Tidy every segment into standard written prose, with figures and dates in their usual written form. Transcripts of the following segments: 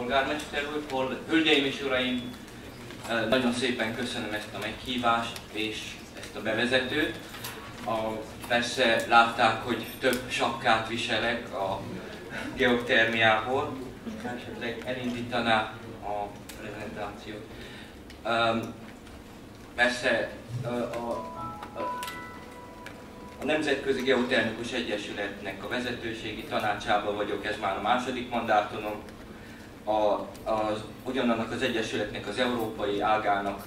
polgármester úr, hölgyeim és uraim, nagyon szépen köszönöm ezt a meghívást és ezt a bevezetőt. Persze látták, hogy több sapkát viselek a geotermiából, esetleg elindítaná a prezentációt. Persze a Nemzetközi Geotermikus Egyesületnek a vezetőségi tanácsában vagyok, ez már a második mandátumom. Ugyanannak az egyesületnek az európai ágának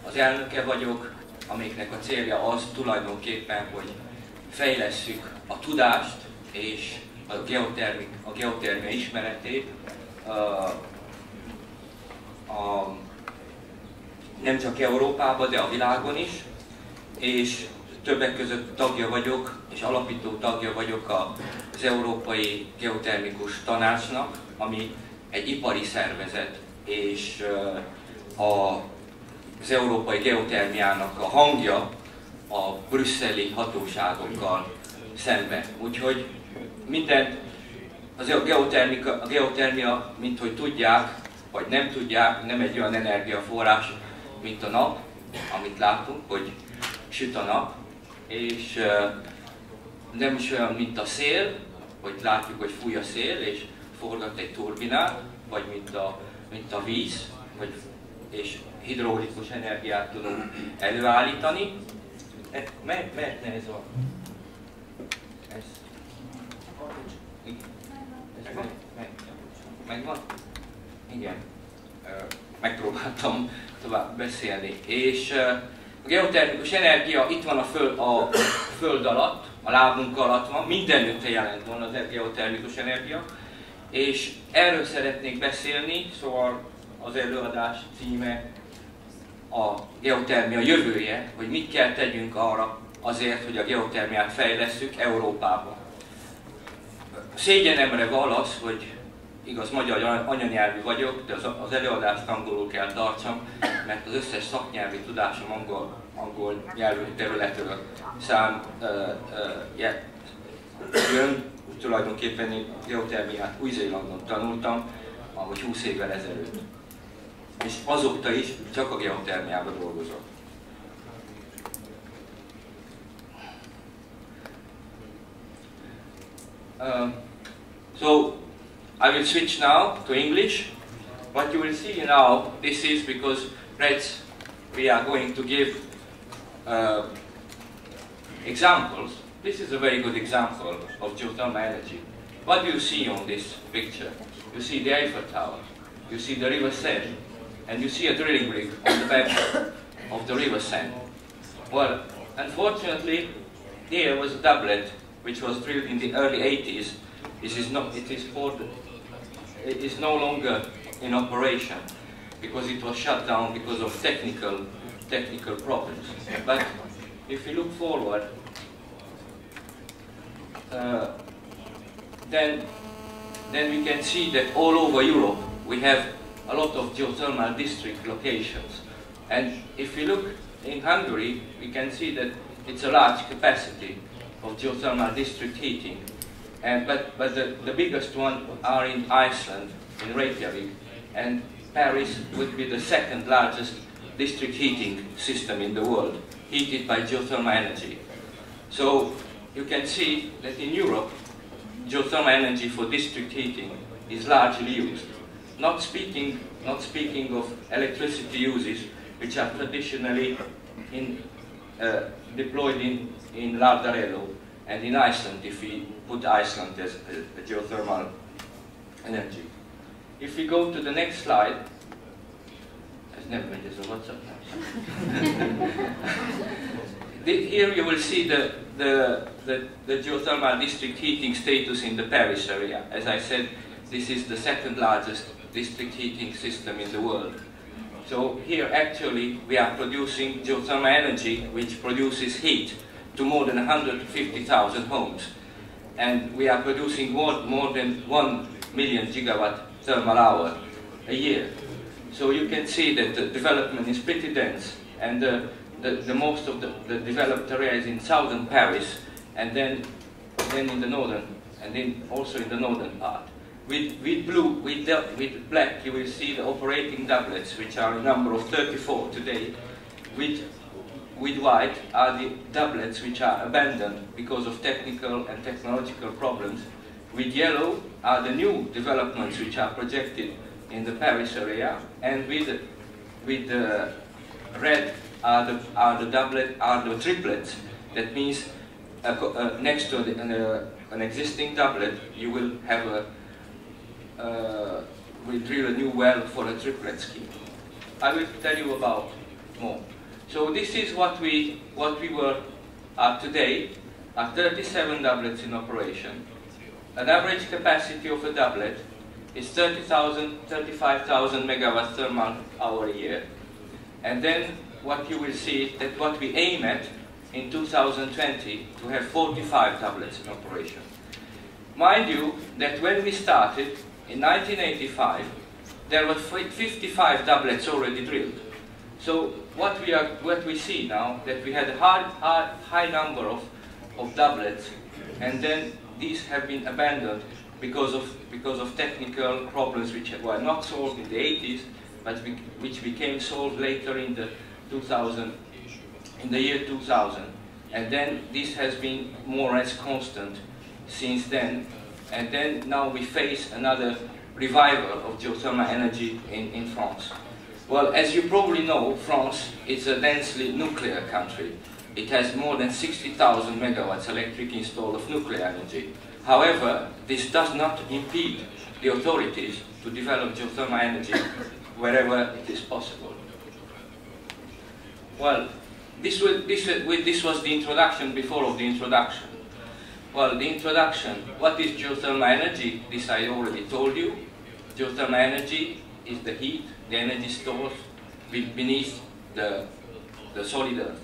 az elnöke vagyok, amiknek a célja az tulajdonképpen, hogy fejlesszük a tudást és a geotermia ismeretét nem csak Európában, de a világon is, és többek között tagja vagyok, és alapító tagja vagyok az Európai Geotermikus Tanácsnak, ami egy ipari szervezet, és az európai geotermiának a hangja a brüsszeli hatóságokkal szemben. Úgyhogy a geotermia, mint hogy tudják, vagy nem tudják, nem egy olyan energiaforrás, mint a nap, amit látunk, hogy süt a nap, és nem is olyan, mint a szél, hogy látjuk, hogy fúj a szél, és forgat egy turbinát, vagy mint a víz, és hidraulikus energiát tudunk előállítani. Mert ne ez a... Megvan? Igen. Megpróbáltam tovább beszélni. És a geotermikus energia itt van a föld alatt, a lábunk alatt van, mindenütt jelen van az geotermikus energia, és erről szeretnék beszélni, szóval az előadás címe a geotermia jövője, hogy mit kell tegyünk arra azért, hogy a geotermiát fejlesszük Európában. Szégyenemre val az, hogy igaz, magyar anyanyelvű vagyok, de az előadást angolul kell tartsam, mert az összes szaknyelvi tudásom angol nyelvű területről jön. Tulajdonképpen én geotermiát Új-Zélandon tanultam, ahogy 20 évvel ezelőtt. És azóta is csak a geotermiában dolgozok. So I will switch now to English. What you will see now, this is because RETS, we are going to give examples. This is a very good example of geothermal energy. What do you see on this picture? You see the Eiffel Tower, you see the River Seine, and you see a drilling rig on the bank of the River Seine. Well, unfortunately, there was a doublet which was drilled in the early 80s. It is no longer in operation because it was shut down because of technical problems. But if you look forward, then we can see that all over Europe we have a lot of geothermal district locations. And if we look in Hungary, we can see that it's a large capacity of geothermal district heating. But the biggest one are in Iceland, in Reykjavik, and Paris would be the second largest district heating system in the world, heated by geothermal energy. So you can see that in Europe, geothermal energy for district heating is largely used. Not speaking of electricity uses, which are traditionally deployed in Lardarello and in Iceland, if we put Iceland as a geothermal energy. If we go to the next slide, here you will see the geothermal district heating status in the Paris area. As I said, this is the second largest district heating system in the world. So here actually we are producing geothermal energy which produces heat to more than 150,000 homes. And we are producing more than 1 million gigawatt thermal hour a year. So you can see that the development is pretty dense, and the most of the developed area is in southern Paris, and then in the northern, and then also in the northern part. With blue, with black, you will see the operating doublets, which are a number of 34 today. With white are the doublets which are abandoned because of technical and technological problems. With yellow are the new developments which are projected in the Paris area, and with red are the triplets. That means next to an existing doublet, you will have we drill a new well for a triplet scheme. I will tell you about more. So this is what we were at today, at 37 doublets in operation. An average capacity of a doublet is 35,000 megawatts thermal hour a year. And then what you will see is that what we aim at in 2020 to have 45 doublets in operation. Mind you that when we started in 1985, there were 55 doublets already drilled. So what we see now, that we had a high number of doublets, and then these have been abandoned because of technical problems which were not solved in the 80s, but which became solved later in the year 2000. And then this has been more or less constant since then. And then now we face another revival of geothermal energy in France. Well, as you probably know, France is a densely nuclear country. It has more than 60,000 megawatts electric installed of nuclear energy. However, this does not impede the authorities to develop geothermal energy wherever it is possible. Well, this was the introduction before of the introduction. Well, the introduction, what is geothermal energy? This I already told you. Geothermal energy is the heat, the energy stored beneath the solid earth.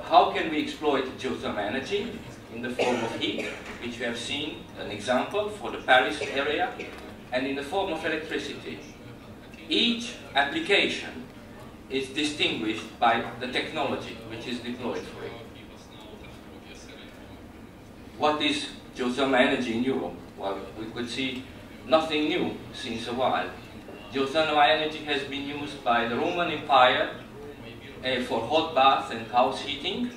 How can we exploit geothermal energy? In the form of heat, which we have seen an example for the Paris area, and in the form of electricity. Each application is distinguished by the technology which is deployed for it. What is geothermal energy in Europe? Well, we could see nothing new since a while. Geothermal energy has been used by the Roman Empire for hot baths and house heating.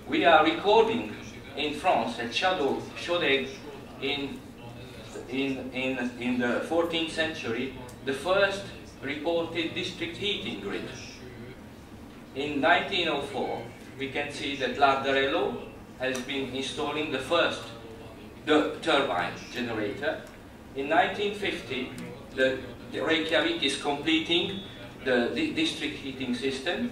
We are recording in France at Chaudeg in the 14th century the first reported district heating grid. In 1904, we can see that Lardarello has been installing the first turbine generator. In 1950, the Reykjavik is completing the district heating system.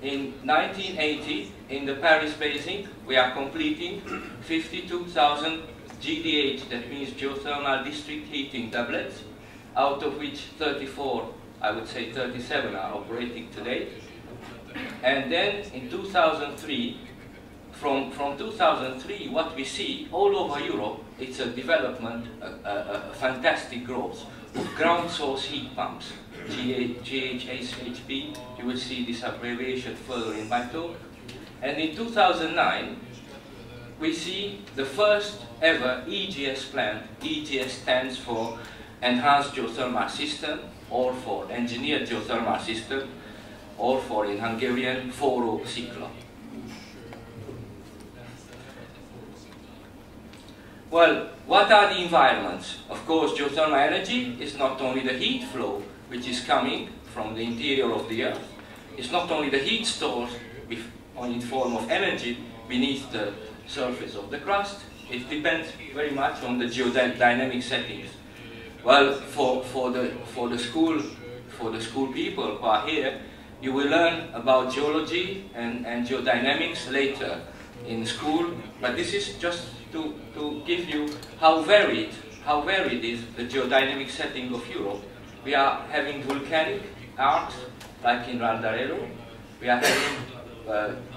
In 1980, in the Paris Basin, we are completing 52,000 GDH, that means geothermal district heating doublets, out of which 34, I would say 37 are operating today. And then in 2003, from 2003, what we see all over Europe, it's a development, a fantastic growth of ground source heat pumps, GHHP. You will see this abbreviation further in my talk. And in 2009, we see the first ever EGS plant. EGS stands for Enhanced Geothermal System, or for Engineered Geothermal System, or for, in Hungarian, Forró Szikla. Well, what are the environments? Of course, geothermal energy is not only the heat flow which is coming from the interior of the earth. It's not only the heat stored in form of energy beneath the surface of the crust. It depends very much on the geodynamic settings. Well, for the school people who are here, you will learn about geology and geodynamics later in school. But this is just to give you how varied is the geodynamic setting of Europe. We are having volcanic arcs, like in Randarello. We are having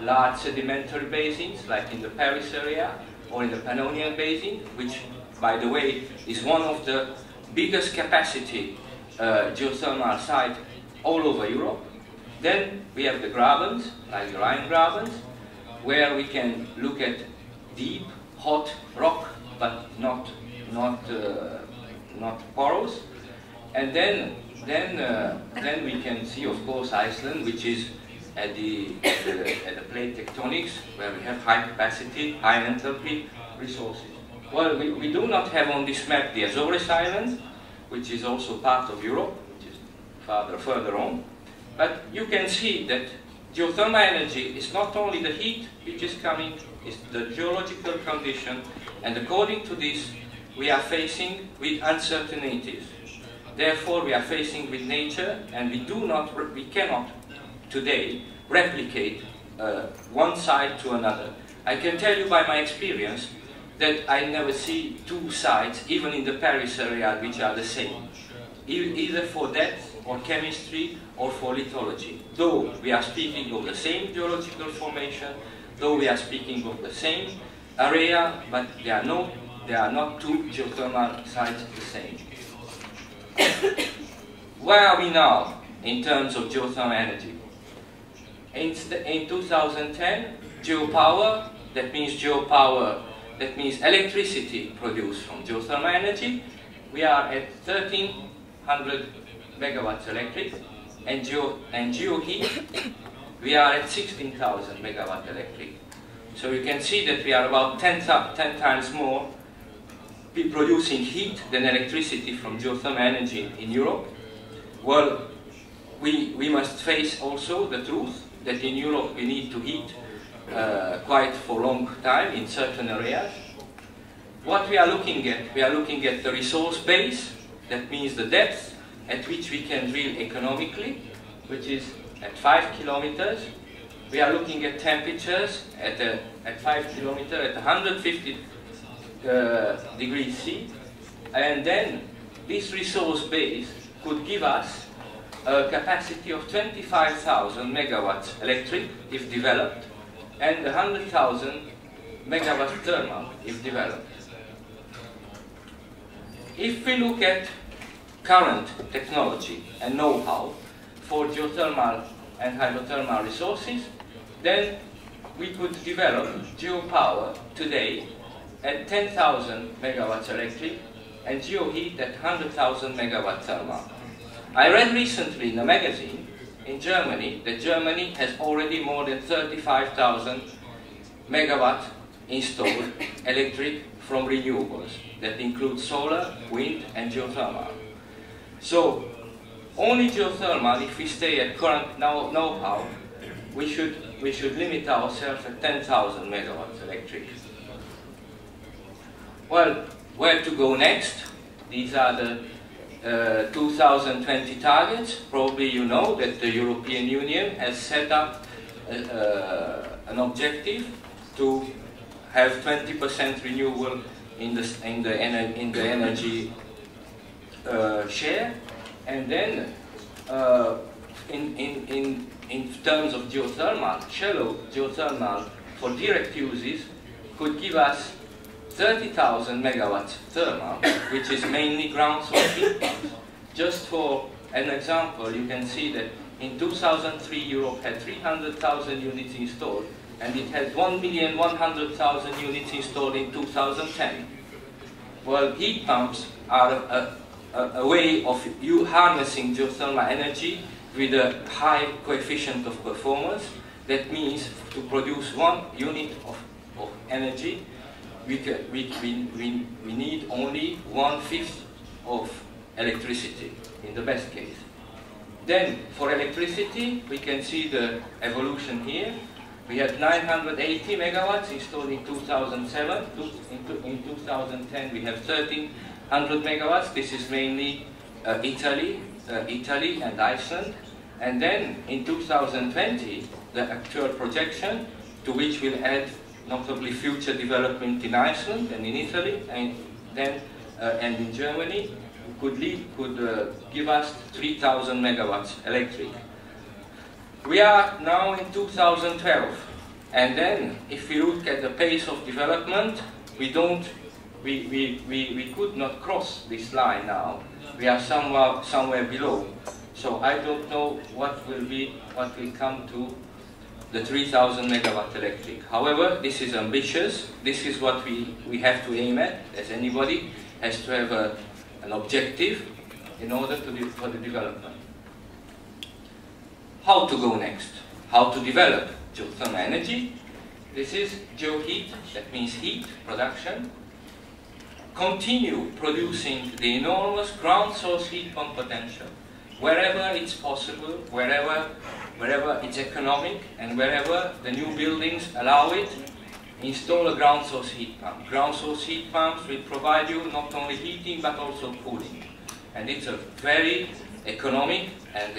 large sedimentary basins, like in the Paris area, or in the Pannonian Basin, which, by the way, is one of the biggest capacity geothermal sites all over Europe. Then we have the grabens, like the Rhine grabens, where we can look at deep, hot rock, but not porous. And then we can see, of course, Iceland, which is at the plate tectonics, where we have high capacity, high enthalpy resources. Well, we do not have on this map the Azores Islands, which is also part of Europe, which is further on. But you can see that geothermal energy is not only the heat which is coming, it's the geological condition, and according to this, we are facing with uncertainties. Therefore, we are facing with nature, and we cannot today replicate one site to another. I can tell you by my experience that I never see two sites, even in the Paris area, which are the same, either for depth or chemistry or for lithology. Though we are speaking of the same geological formation, though we are speaking of the same area, but they are not two geothermal sites the same. Where are we now in terms of geothermal energy? In 2010, geopower, that means electricity produced from geothermal energy, we are at 1300 megawatts electric, and geoheat, we are at 16,000 megawatt electric. So you can see that we are about 10 times more producing heat than electricity from geothermal energy in Europe. Well, we must face also the truth that in Europe we need to heat quite for a long time in certain areas. What we are looking at the resource base, that means the depth at which we can drill economically, which is at 5 kilometers. We are looking at temperatures at 5 kilometers at 150 degrees C, and then this resource base could give us a capacity of 25,000 megawatts electric if developed, and 100,000 megawatts thermal if developed. If we look at current technology and know-how for geothermal and hydrothermal resources, then we could develop geopower today at 10,000 megawatts electric and geoheat at 100,000 megawatt thermal. I read recently in a magazine in Germany that Germany has already more than 35,000 megawatt installed electric from renewables. That includes solar, wind, and geothermal. So only geothermal, if we stay at current know-how, we should limit ourselves at 10,000 megawatts electric. Well, where to go next? These are the 2020 targets. Probably you know that the European Union has set up an objective to have 20% renewable in the energy share, and then in terms of geothermal, shallow geothermal for direct uses could give us 30,000 megawatts thermal, which is mainly ground source heat pumps. Just for an example, you can see that in 2003 Europe had 300,000 units installed, and it had 1,100,000 units installed in 2010. Well, heat pumps are a way of harnessing geothermal energy with a high coefficient of performance. That means to produce 1 unit of energy, we need only 1/5 of electricity, in the best case. Then, for electricity, we can see the evolution here. We had 980 megawatts installed in 2007. In 2010, we have 1,300 megawatts. This is mainly Italy and Iceland. And then, in 2020, the actual projection, to which we'll add notably future development in Iceland and in Italy, and then and in Germany, could give us 3,000 megawatts electric. We are now in 2012, and then if we look at the pace of development, we could not cross this line now. We are somewhere below. So I don't know what will come to the 3,000 megawatt electric. However, this is ambitious. This is what we have to aim at, as anybody has to have an objective in order for the development. How to go next? How to develop geothermal energy? This is geoheat, that means heat production. Continue producing the enormous ground source heat pump potential wherever it's possible, wherever it's economic, and wherever the new buildings allow it. Install a ground source heat pump. Ground source heat pumps will provide you not only heating but also cooling, and it's a very economic and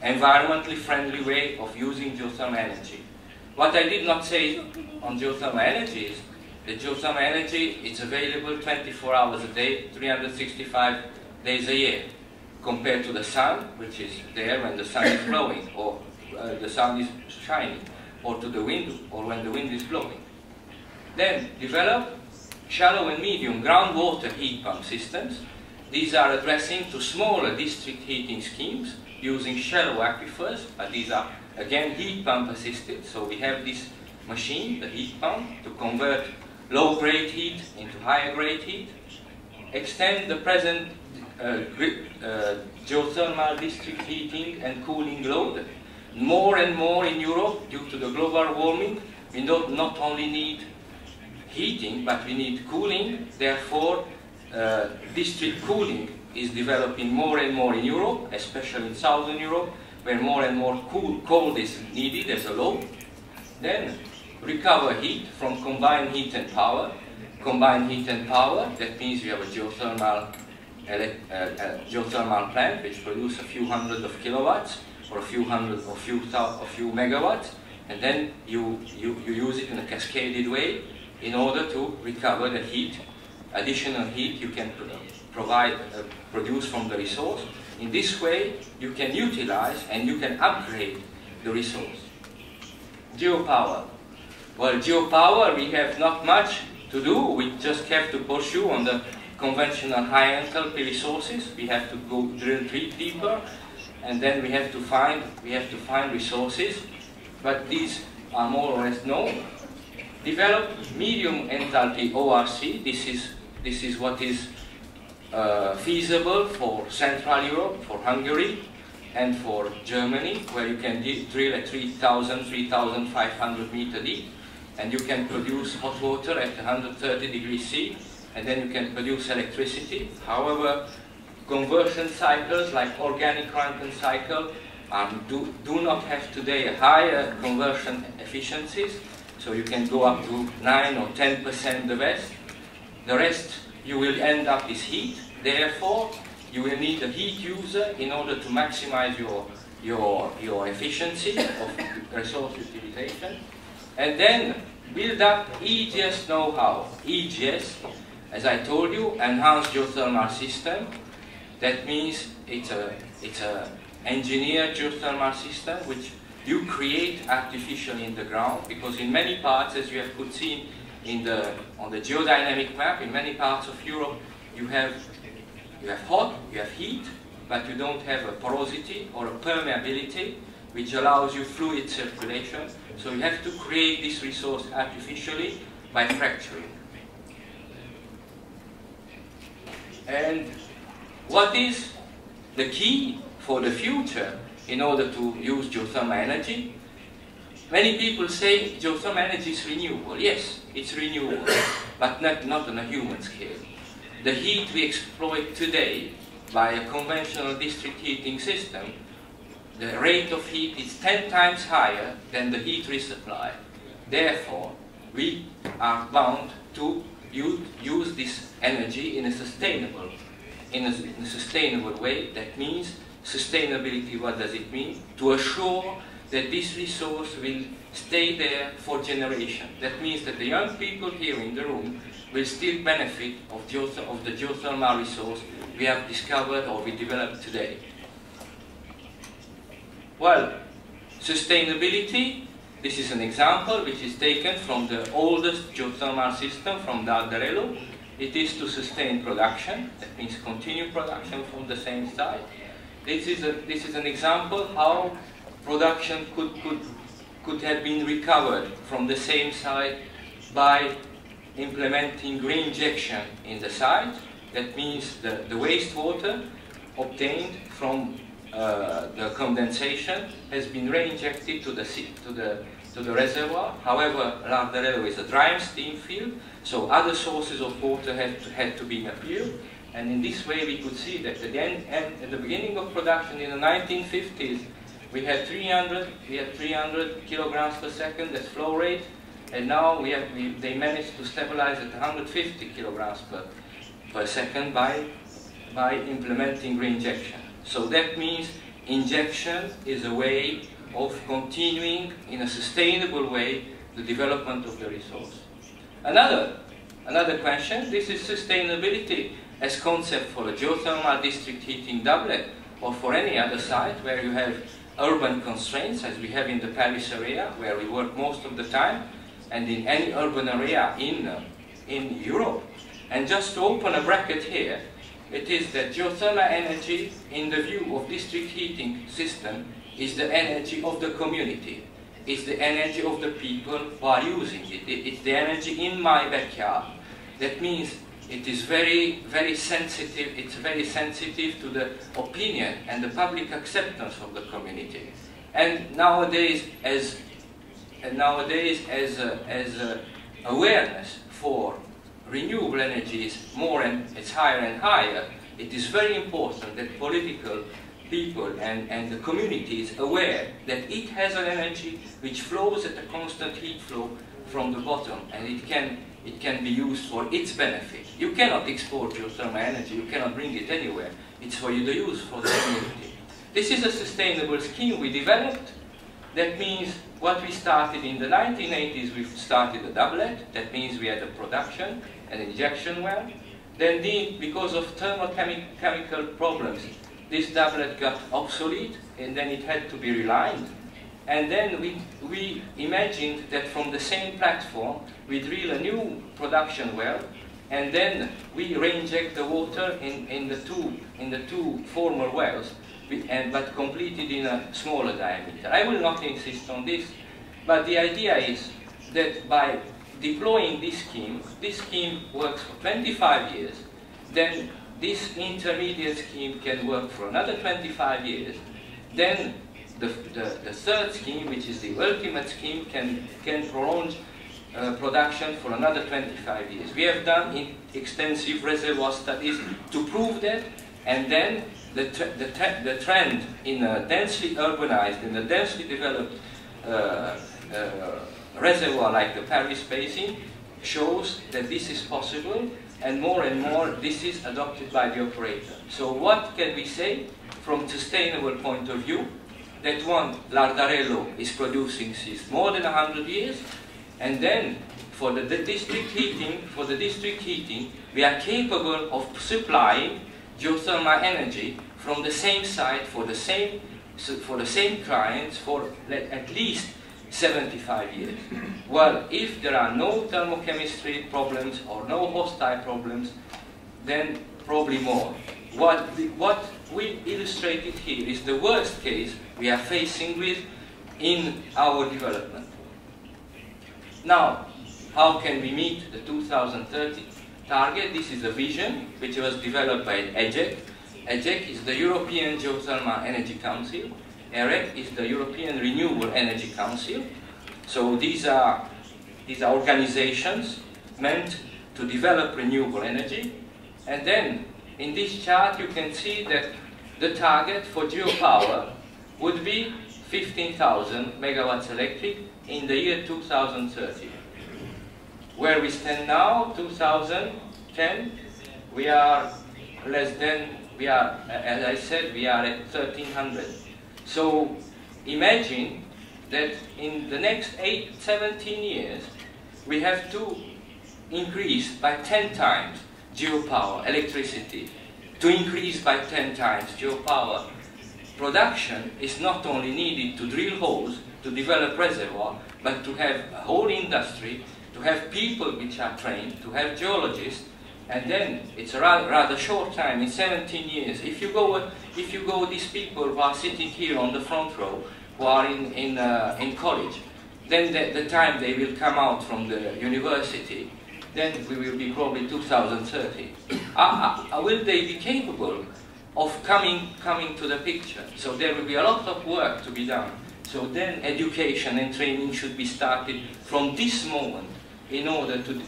environmentally friendly way of using geothermal energy. What I did not say on geothermal energy is that geothermal energy is available 24 hours a day, 365 days a year, compared to the sun, which is there when the sun is blowing or the sun is shining, or to the wind, or when the wind is blowing. Then develop shallow and medium groundwater heat pump systems. These are addressing to smaller district heating schemes using shallow aquifers, but these are again heat pump assisted. So we have this machine, the heat pump, to convert low grade heat into higher grade heat. Extend the present geothermal district heating and cooling load. More and more in Europe, due to the global warming, we not only need heating, but we need cooling. Therefore, district cooling is developing more and more in Europe, especially in Southern Europe, where more and more cold is needed as a load. Then recover heat from combined heat and power. Combined heat and power, that means you have a geothermal plant which produces a few hundred of kilowatts, or a few hundred or a few megawatts, and then you use it in a cascaded way in order to recover the heat, additional heat you can produce from the resource. In this way, you can utilize and you can upgrade the resource. Geopower. Well, geopower, we have not much to do. We just have to pursue on the conventional high enthalpy resources. We have to go drill deeper, and then we have to find resources, but these are more or less known. Develop medium enthalpy ORC. This is what is feasible for Central Europe, for Hungary, and for Germany, where you can drill at 3,500 meter deep, and you can produce hot water at 130 degrees C, and then you can produce electricity. However, conversion cycles like organic Rankine cycle do not have today a higher conversion efficiencies, so you can go up to 9 or 10% the best. The rest you will end up is heat. Therefore, you will need a heat user in order to maximize your efficiency of resource utilization. And then build up EGS know-how. EGS, as I told you, enhanced geothermal system. That means it's a engineered geothermal system which you create artificially in the ground, because in many parts, as you could see on the geodynamic map, in many parts of Europe, you have hot, you have heat, but you don't have a porosity or a permeability which allows you fluid circulation. So you have to create this resource artificially by fracturing. And what is the key for the future in order to use geothermal energy? Many people say geothermal energy is renewable. Yes, it's renewable, but not on a human scale. The heat we exploit today by a conventional district heating system, the rate of heat is 10 times higher than the heat resupply. Therefore, we are bound to use this energy in a sustainable way. That means sustainability. What does it mean? To assure that this resource will stay there for generations. That means that the young people here in the room will still benefit of the geothermal resource we have discovered or we developed today. Well, sustainability, this is an example which is taken from the oldest geothermal system from Dardarello. It is to sustain production, that means continue production from the same site. This is an example how production could have been recovered from the same site by implementing reinjection in the site. That means the wastewater obtained from the condensation has been reinjected to the reservoir. However, Lardarello is a dry steam field, so other sources of water had to be appealed. And in this way, we could see that at the beginning of production in the 1950s, we had 300 kilograms per second as flow rate, and now they managed to stabilize at 150 kilograms per second by implementing reinjection. So that means injection is a way of continuing in a sustainable way the development of the resource. Another question, this is sustainability as concept for a geothermal district heating doublet or for any other site where you have urban constraints, as we have in the Paris area where we work most of the time, and in any urban area in Europe. And just to open a bracket here, it is that geothermal energy in the view of district heating system is the energy of the community. It's the energy of the people who are using it. It's the energy in my backyard. That means it is very, very sensitive. It's very sensitive to the opinion and the public acceptance of the community. And nowadays, as awareness for renewable energy is it's higher and higher, it is very important that political people and the community is aware that it has an energy which flows at a constant heat flow from the bottom, and it can be used for its benefit. You cannot export geothermal energy, you cannot bring it anywhere. It's for you to use for the community. This is a sustainable scheme we developed. That means what we started in the 1980s, we started a doublet. That means we had a production, an injection well. Then because of thermochemical problems, this doublet got obsolete, and then it had to be relined. And then we imagined that from the same platform, we drill a new production well, and then we reinject the water in the two former wells, but completed in a smaller diameter. I will not insist on this, but the idea is that by deploying this scheme works for 25 years, then this intermediate scheme can work for another 25 years, then the third scheme, which is the ultimate scheme, can prolong production for another 25 years. We have done extensive reservoir studies to prove that, and then the trend in a densely urbanized, in a densely developed reservoir like the Paris Basin shows that this is possible, and more this is adopted by the operator. So what can we say from sustainable point of view? That one, Lardarello is producing since more than 100 years, and then for the district heating, we are capable of supplying geothermal energy from the same site for the same clients for at least 75 years. Well, if there are no thermochemistry problems or no hostile problems, then probably more. What we illustrated here is the worst case we are facing with in our development. Now, how can we meet the 2030 target? This is a vision which was developed by EGEC. EGEC is the European Geothermal Energy Council. RETS is the European Renewable Energy Council. So these are organizations meant to develop renewable energy. And then in this chart you can see that the target for geopower would be 15,000 megawatts electric in the year 2030. Where we stand now, 2010, we are as I said, we are at 1,300. So imagine that in the next 17 years, we have to increase by 10 times geopower, electricity, to increase by 10 times geopower. Production is not only needed to drill holes, to develop reservoir, but to have a whole industry, to have people which are trained, to have geologists, and then it's a rather short time, in 17 years. If you go, these people who are sitting here on the front row, who are in college. Then the time they will come out from the university, then we will be probably 2030. Will they be capable of coming to the picture? So there will be a lot of work to be done. So then education and training should be started from this moment in order to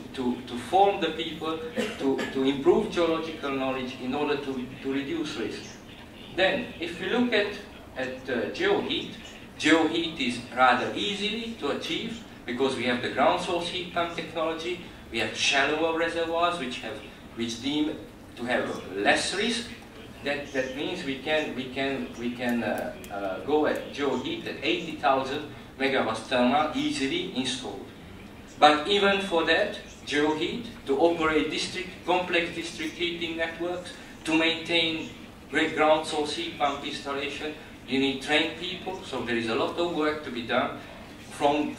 form the people, to improve geological knowledge, in order to reduce risk. Then, if we look at geoheat is rather easy to achieve because we have the ground source heat pump technology, we have shallower reservoirs which deem to have less risk. That means we can go at geoheat at 80,000 megawatts thermal easily installed. But even for that, geoheat, to operate complex district heating networks, to maintain great ground source heat pump installation, you need trained people. So there is a lot of work to be done from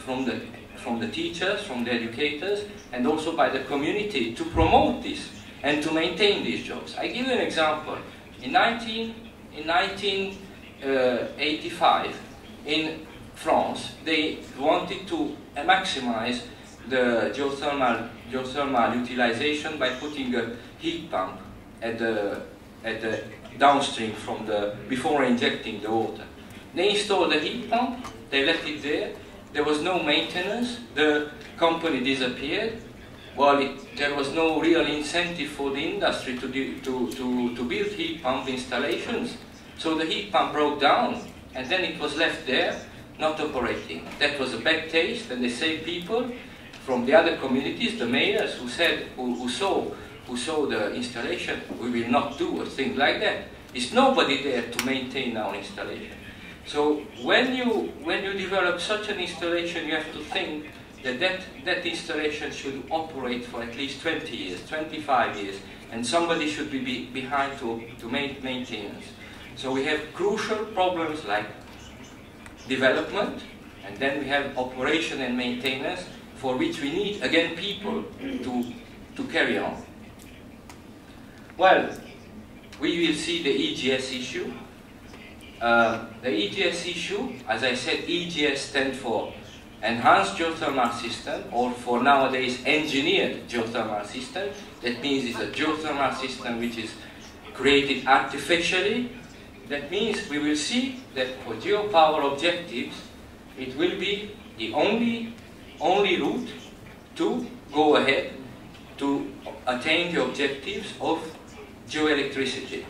the teachers, from the educators, and also by the community to promote this and to maintain these jobs. I give you an example. In 1985, in France, they wanted to maximize the geothermal utilization by putting a heat pump at the downstream from before injecting the water. They installed the heat pump, they left it there. There was no maintenance. The company disappeared. Well, there was no real incentive for the industry to build heat pump installations. So the heat pump broke down, and then it was left there, not operating. That was a bad taste, and they saved people from the other communities, the mayors who said, who saw the installation, we will not do a thing like that. There's nobody there to maintain our installation. So when you develop such an installation, you have to think that installation should operate for at least 20 years, 25 years, and somebody should be behind to make maintenance. So we have crucial problems like development, and then we have operation and maintenance, for which we need, again, people to carry on. Well, we will see the EGS issue. The EGS issue, as I said, EGS stands for Enhanced Geothermal System, or for nowadays Engineered Geothermal System. That means it's a geothermal system which is created artificially. That means we will see that for geopower objectives, it will be the only route to go ahead to attain the objectives of geoelectricity.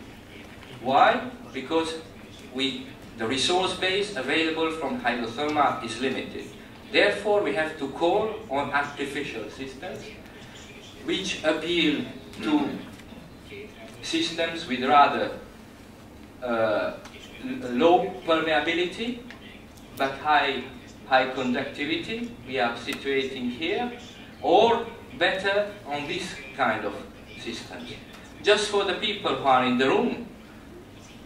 Why? Because the resource base available from hydrothermal is limited. Therefore, we have to call on artificial systems which appeal to systems with rather low permeability but high conductivity. We are situating here, or better on this kind of systems. Just for the people who are in the room,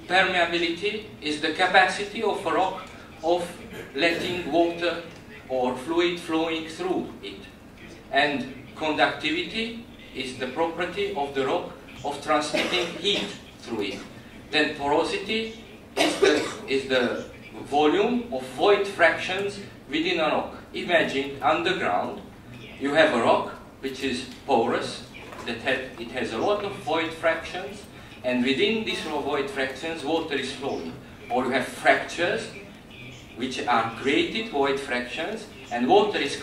permeability is the capacity of a rock of letting water or fluid flowing through it. And conductivity is the property of the rock of transmitting heat through it. Then porosity is the volume of void fractions within a rock. Imagine underground, you have a rock which is porous, it has a lot of void fractions, and within these void fractions water is flowing. Or you have fractures which are created void fractions, and water is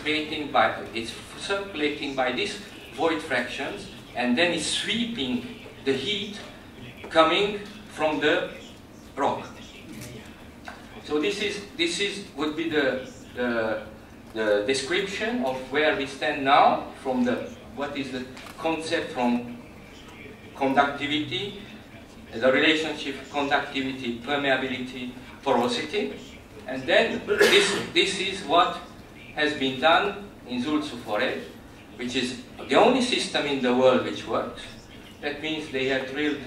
circulating by these void fractions, and then it's sweeping the heat coming from the rock. So this would be the description of where we stand now, from what is the concept from conductivity, the relationship conductivity, permeability, porosity. And then this is what has been done in Zulzufored, which is the only system in the world which works. That means they have drilled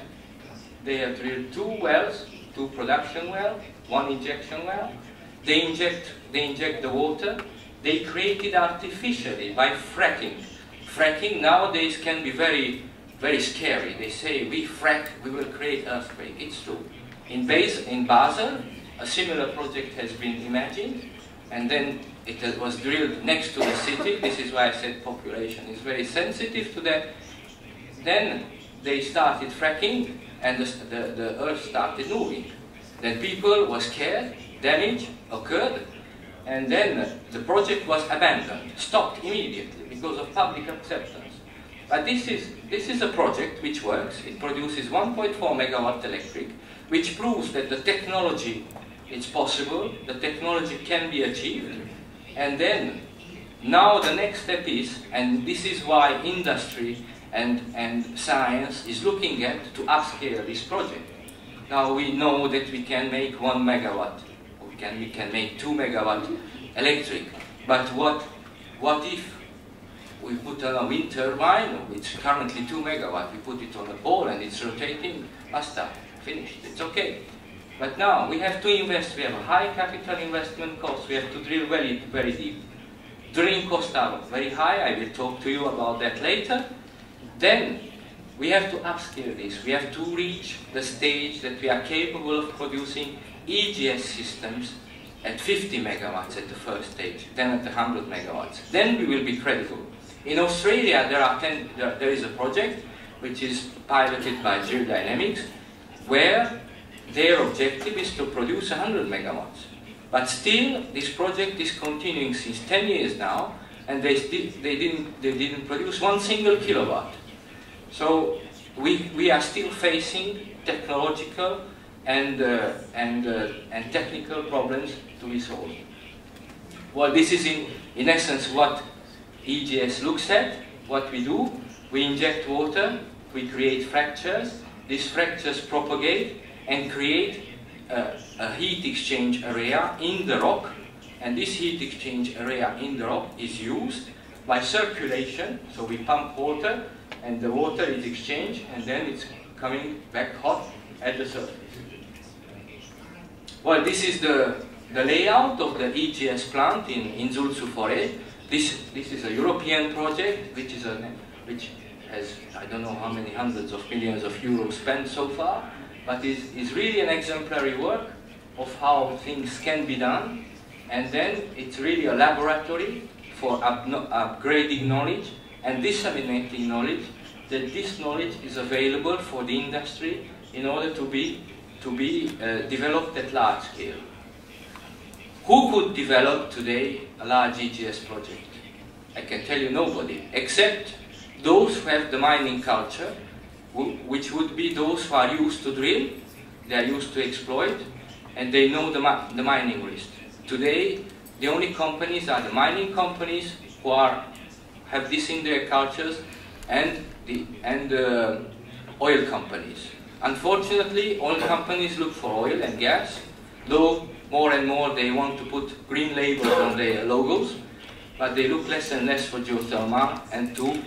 2 wells, 2 production wells, 1 injection well. They inject the water. They created artificially by fracking. Fracking nowadays can be very, very scary. They say we frack, we will create earthquake. It's true. In Basel, a similar project has been imagined, and then it was drilled next to the city. This is why I said population is very sensitive to that. Then they started fracking, and the earth started moving. Then people were scared, damage occurred, and then the project was abandoned, stopped immediately because of public acceptance. But this is a project which works. It produces 1.4 megawatt electric, which proves that the technology is possible, the technology can be achieved. And then, now the next step is, and this is why industry and science is looking at to upscale this project. Now we know that we can make 1 megawatt, we can make 2 megawatt electric. But what if we put on a wind turbine, which is currently 2 megawatt, we put it on a pole and it's rotating, basta, finished, it's okay. But now we have to invest, we have a high capital investment cost, we have to drill very, very deep. Drilling costs are very high, I will talk to you about that later. Then we have to upscale this, we have to reach the stage that we are capable of producing EGS systems at 50 megawatts at the first stage, then at 100 megawatts. Then we will be credible. In Australia there is a project which is piloted by Geodynamics, where their objective is to produce 100 megawatts. But still, this project is continuing since 10 years now, and they didn't produce 1 single kilowatt. So we are still facing technological and technical problems to be solved. Well, this is in essence what EGS looks at. What we do, we inject water, we create fractures, these fractures propagate and create a heat exchange area in the rock, and this heat exchange area in the rock is used by circulation. So we pump water and the water is exchanged and then it's coming back hot at the surface. Well, this is the layout of the EGS plant in Zulzufore. This is a European project which has, I don't know how many hundreds of millions of euros spent so far, but is really an exemplary work of how things can be done. And then it's really a laboratory for upgrading knowledge and disseminating knowledge, that this knowledge is available for the industry in order to be developed at large scale. Who could develop today a large EGS project? I can tell you nobody, except those who have the mining culture, which would be those who are used to drill, they are used to exploit, and they know the mining risk. Today, the only companies are the mining companies who have this in their cultures, and the oil companies. Unfortunately, oil companies look for oil and gas, though more and more they want to put green labels on their logos, but they look less and less for geothermal and to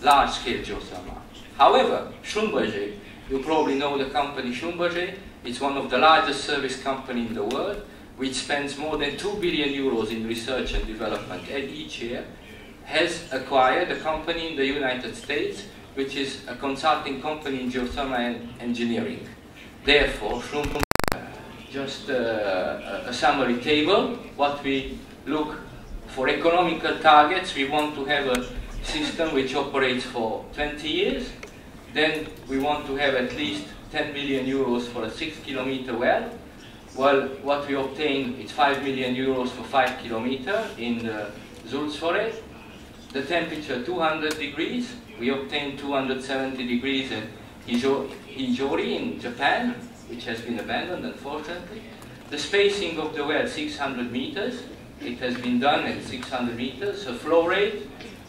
large-scale geothermal. However, Schlumberger, you probably know the company Schlumberger. It's one of the largest service companies in the world, which spends more than 2 billion euros in research and development each year, has acquired a company in the United States, which is a consulting company in geothermal engineering. Therefore, Schlumberger, just a summary table, what we look for economical targets, we want to have a system which operates for 20 years. Then we want to have at least 10 million euros for a 6-kilometer well. Well, what we obtain is 5 million euros for 5 kilometers in the Zulzfore. The temperature 200 degrees. We obtain 270 degrees at Hijori in Japan, which has been abandoned, unfortunately. The spacing of the well, 600 meters. It has been done at 600 meters. The flow rate,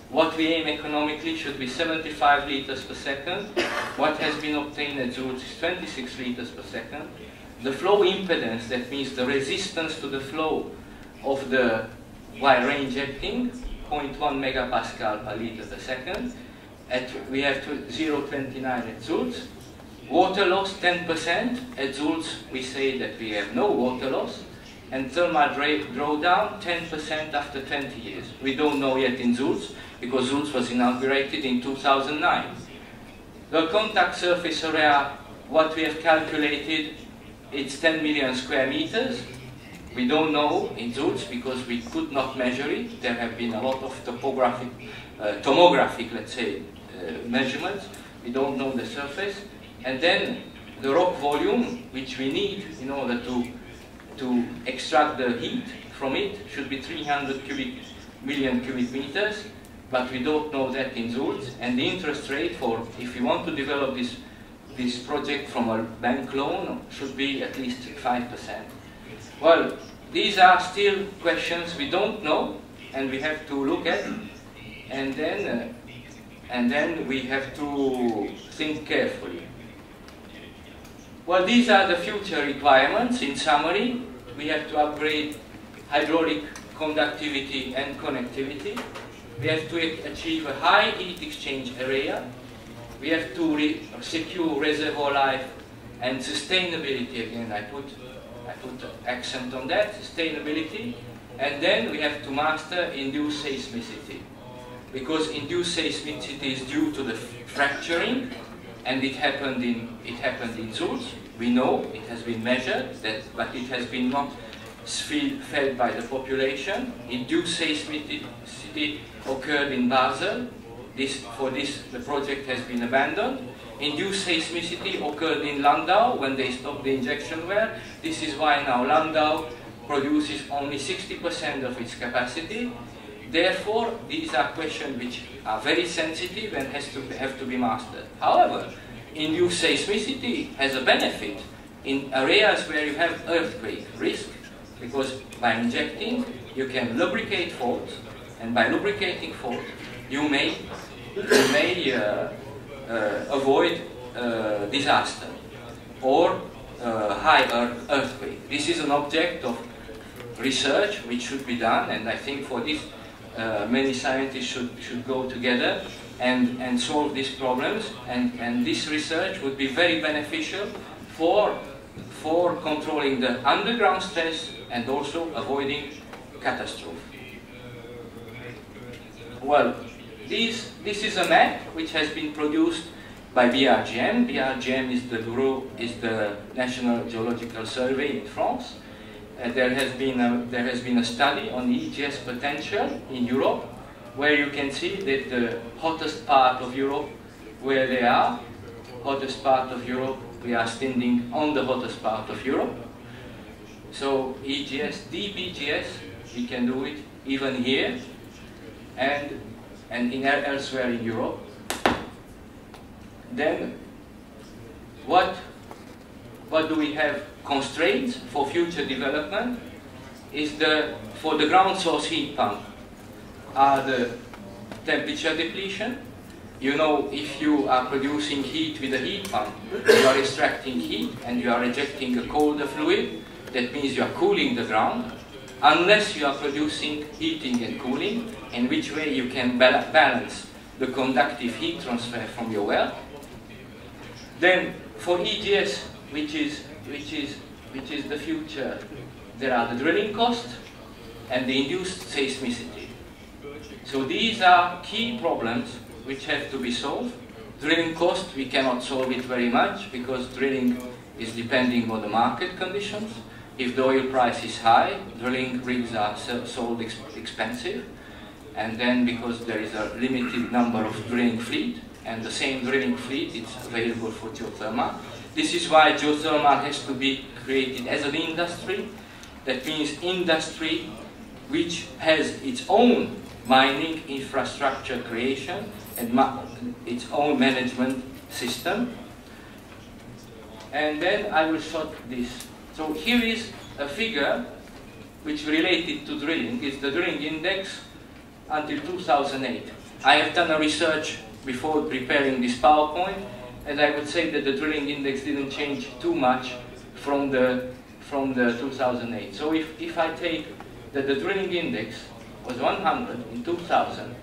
what we aim economically should be 75 liters per second. What has been obtained at Zulz is 26 liters per second. The flow impedance, that means the resistance to the flow of the while reinjecting, 0.1 megapascal per liter per second. We have 0.29 at Zulz. Water loss 10%. At Zulz we say that we have no water loss. And thermal drawdown 10% after 20 years. We don't know yet in Zulz, because Zulz was inaugurated in 2009. The contact surface area, what we have calculated, it's 10 million square meters. We don't know in Zulz because we could not measure it. There have been a lot of tomographic, let's say, measurements. We don't know the surface. And then the rock volume, which we need in order to extract the heat from it, should be 300 million cubic meters. But we don't know that in Zulz. And the interest rate for, if we want to develop this project from a bank loan, should be at least 5%. Well, these are still questions we don't know, and we have to look at, and then we have to think carefully. Well, these are the future requirements. In summary, we have to upgrade hydraulic conductivity and connectivity. We have to achieve a high heat exchange area. We have to secure reservoir life and sustainability. Again, I put accent on that, sustainability. And then we have to master induced seismicity. Because induced seismicity is due to the fracturing, and it happened in Zulz. We know it has been measured, but it has been not felt by the population. Induced seismicity occurred in Basel. For this, the project has been abandoned. Induced seismicity occurred in Landau when they stopped the injection well. This is why now Landau produces only 60% of its capacity. Therefore, these are questions which are very sensitive and have to be mastered. However, induced seismicity has a benefit in areas where you have earthquake risk, because by injecting, you can lubricate faults, and by lubricating faults, you may avoid disaster or high earthquake. This is an object of research which should be done, and I think for this many scientists should go together and solve these problems, and this research would be very beneficial for controlling the underground stress and also avoiding catastrophe. Well, this is a map which has been produced by BRGM. BRGM is the National Geological Survey in France. There has been a study on EGS potential in Europe, where you can see that the hottest part of Europe, where they are, hottest part of Europe, we are standing on the hottest part of Europe. So EGS, deep EGS, we can do it even here, and elsewhere in Europe. Then, what do we have? Constraints for future development is for the ground source heat pump are the temperature depletion. You know, if you are producing heat with a heat pump, you are extracting heat and you are ejecting a colder fluid. That means you are cooling the ground, unless you are producing heating and cooling, in which way you can balance the conductive heat transfer from your well. Then for EGS, which is the future, there are the drilling costs and the induced seismicity. So these are key problems which have to be solved. Drilling cost, we cannot solve it very much because drilling is depending on the market conditions. If the oil price is high, drilling rigs are sold expensive, and then because there is a limited number of drilling fleet, and the same drilling fleet is available for geothermal. This is why geothermal has to be created as an industry. That means industry which has its own mining infrastructure creation and its own management system. And then I will show this. So here is a figure which related to drilling. It's the drilling index until 2008. I have done a research before preparing this PowerPoint, and I would say that the drilling index didn't change too much from the 2008. So if I take that the drilling index was 100 in 2000,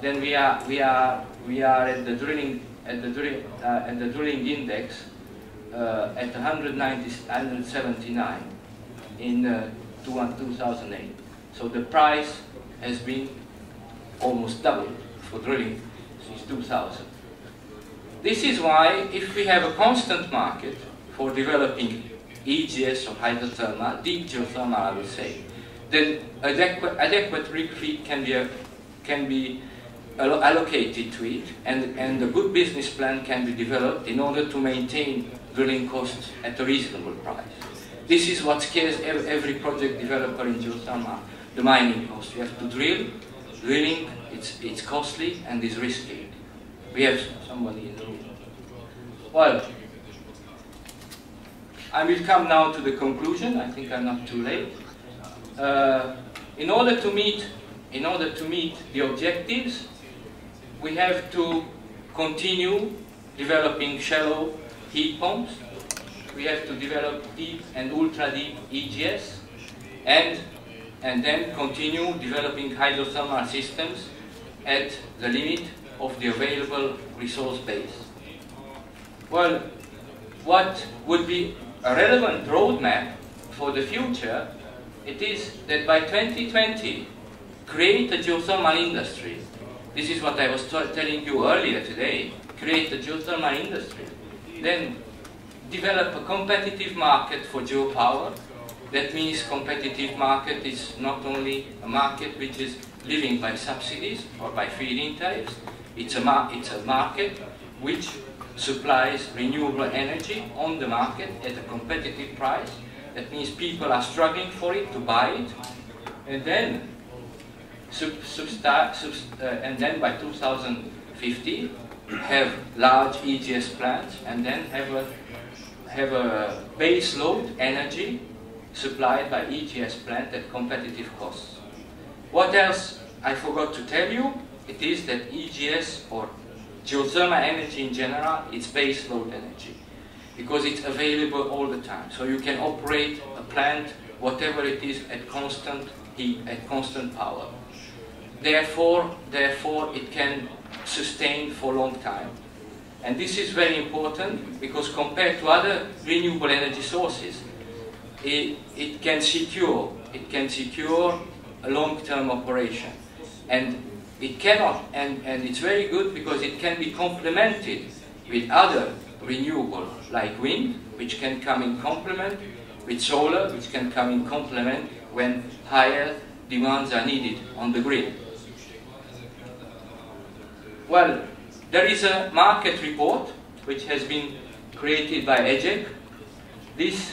then we are at the drilling index at 179 in 2008. So the price has been almost doubled for drilling since 2000. This is why, if we have a constant market for developing EGS or hydrothermal, deep geothermal I would say, then adequate rig fleet can be allocated to it, and a good business plan can be developed in order to maintain drilling costs at a reasonable price. This is what scares every project developer in geothermal, the mining cost. You have to drill. Drilling, it's costly and is risky. We have somebody in the room. Well, I will come now to the conclusion. I think I'm not too late. In order to meet the objectives, we have to continue developing shallow heat pumps. We have to develop deep and ultra-deep EGS, and then continue developing hydrothermal systems at the limit of the available resource base. Well, what would be a relevant roadmap for the future, it is that by 2020, create a geothermal industry. This is what I was telling you earlier today. Create a geothermal industry. Then develop a competitive market for geopower. That means competitive market is not only a market which is living by subsidies or by feed-in tariffs. It's a market which supplies renewable energy on the market at a competitive price. That means people are struggling for it, to buy it. And then, by 2050, have large EGS plants, and then have a base load energy supplied by EGS plant at competitive costs. What else I forgot to tell you? It is that EGS, or geothermal energy in general, it's base load energy, because it's available all the time. So you can operate a plant, whatever it is, at constant heat, at constant power. Therefore it can sustain for a long time. And this is very important, because compared to other renewable energy sources, it can secure a long-term operation. And it cannot, and it's very good because it can be complemented with other renewable, like wind, which can come in complement, with solar, which can come in complement when higher demands are needed on the grid. Well, there is a market report which has been created by EGEC. This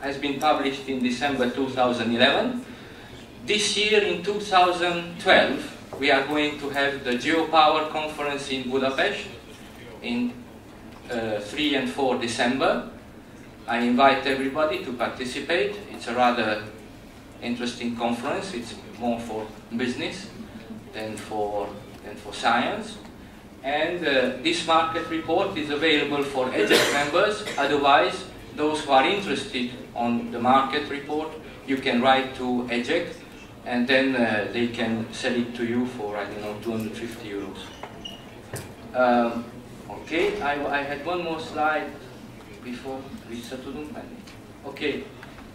has been published in December 2011. This year, in 2012, we are going to have the Geopower Conference in Budapest in 3 and 4 December. I invite everybody to participate. It's a rather interesting conference. It's more for business than for science. And this market report is available for EGEC members. Otherwise, those who are interested on the market report, you can write to EGEC, and then they can sell it to you for, I don't know, 250 euros. Okay, I had one more slide before we settle down. Okay,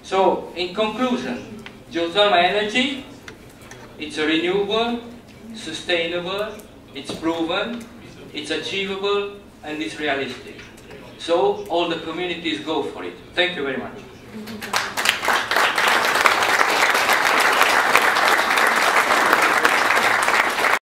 so in conclusion, geothermal energy, it's a renewable, sustainable, it's proven, it's achievable, and it's realistic. So all the communities go for it. Thank you very much.